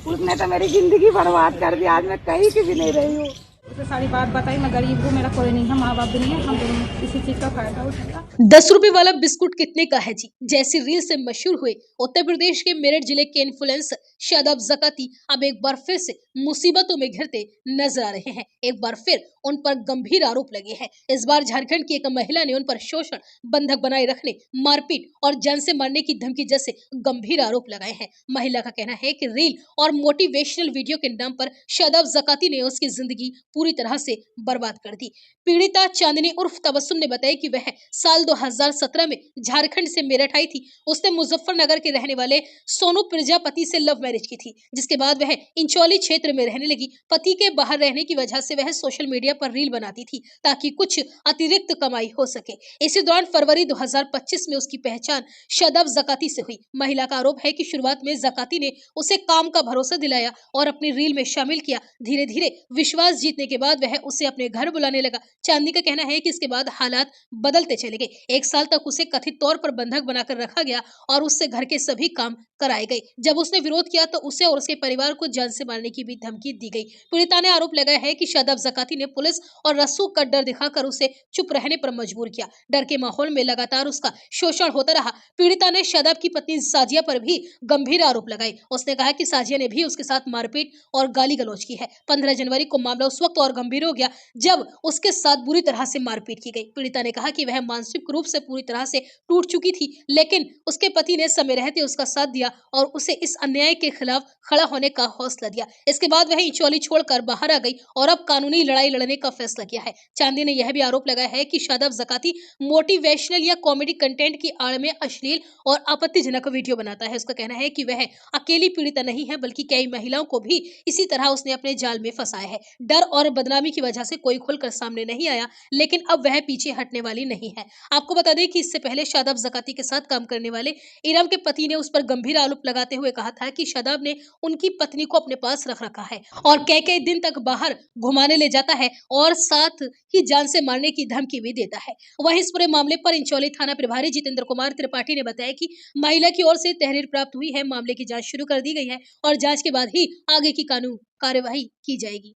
उसने तो मेरी जिंदगी बर्बाद कर दी। आज मैं कहीं की भी नहीं रही हूँ। उसे सारी बात बताई, मैं गरीब हूँ, मेरा कोई नहीं है, माँ बाप भी नहीं है, हम दोनों किसी चीज का फायदा उठाया। 10 रुपए वाला बिस्कुट कितने का है जी, जैसी रील से मशहूर हुए उत्तर प्रदेश के मेरठ जिले के इन्फ्लुएंसर शादाब ज़काती अब एक बार फिर से मुसीबतों में घिरते नजर आ रहे हैं। एक बार फिर उन पर गंभीर आरोप लगे हैं। इस बार झारखंड की एक महिला ने उन पर शोषण, बंधक बनाए रखने, मारपीट और जान से मारने की धमकी जैसे गंभीर आरोप लगाए हैं। महिला का कहना है कि रील और मोटिवेशनल वीडियो के नाम पर शादाब ज़काती ने उसकी जिंदगी पूरी तरह से बर्बाद कर दी। पीड़िता चांदनी उर्फ तबस्सुम ने बताया कि वह साल 2017 में झारखंड से मेरठ आई थी। उसने मुजफ्फरनगर के रहने वाले सोनू प्रजापति से लव मैरिज की थी, जिसके बाद वह इंचौली क्षेत्र में रहने लगी। पति के बाहर रहने की वजह से वह सोशल मीडिया पर रील बनाती थी ताकि कुछ अतिरिक्त कमाई हो सके। इसी दौरान फरवरी 2025 में उसकी पहचान शादाब ज़काती से हुई। महिला का आरोप है कि शुरुआत में ज़काती ने उसे काम का भरोसा दिलाया और अपनी रील में शामिल किया। धीरे धीरे विश्वास जीतने के बाद वह उसे अपने घर बुलाने लगा। चांदनी का कहना है कि इसके बाद हालात बदलते चले गए। 1 साल तक उसे कथित तौर पर बंधक बनाकर रखा गया और उससे घर के सभी काम कराए गए। जब उसने विरोध किया तो उसे और उसके परिवार को जान से मारने की भी धमकी दी गई। पीड़िता ने आरोप लगाया है कि शादाब ज़काती ने पुलिस और रस्सू का डर दिखाकर उसे चुप रहने पर मजबूर किया। डर के माहौल में लगातार उसका शोषण होता रहा। पीड़िता ने शादाब की पत्नी साजिया पर भी गंभीर आरोप लगाए। उसने कहा कि साजिया ने भी उसके साथ मारपीट और गाली गलौज की है। 15 जनवरी को मामला उस वक्त और गंभीर हो गया जब उसके साथ बुरी तरह से मारपीट की गई। पीड़िता ने कहा कि वह मानसिक रूप से पूरी तरह से टूट चुकी थी, लेकिन उसके पति ने समय रहते उसका साथ दिया और उसे इस अन्याय के खिलाफ खड़ा होने का हौसला दिया। इसके बाद वह इंचौली छोड़कर बाहर आ गई और अब कानूनी लड़ाई लड़ने का फैसला किया है। चांदी ने यह भी आरोप लगाया है कि शादाब ज़काती मोटिवेशनल या कॉमेडी कंटेंट की आड़ में अश्लील और आपत्तिजनक वीडियो बनाता है। उसका कहना है कि वह अकेली पीड़िता नहीं है, बल्कि कई महिलाओं को भी इसी तरह उसने अपने जाल में फंसाया है। डर और बदनामी की वजह से कोई खुलकर सामने नहीं आया, लेकिन अब वह पीछे हटने वाली नहीं है। आपको बता दें कि इससे पहले शादाब ज़काती के साथ काम करने वाले इरम के पति ने उस पर गंभीर आरोप लगाते हुए कहा था कि शादाब ने उनकी पत्नी को अपने पास रख रखा है और कई दिन तक बाहर घुमाने ले जाता है और साथ ही जान से मारने की धमकी भी देता है। वहीं इस पूरे मामले पर इंचौली थाना प्रभारी जितेंद्र कुमार त्रिपाठी ने बताया कि महिला की ओर से तहरीर प्राप्त हुई है, मामले की जांच शुरू कर दी गई है और जांच के बाद ही आगे की कानूनी कार्यवाही की जाएगी।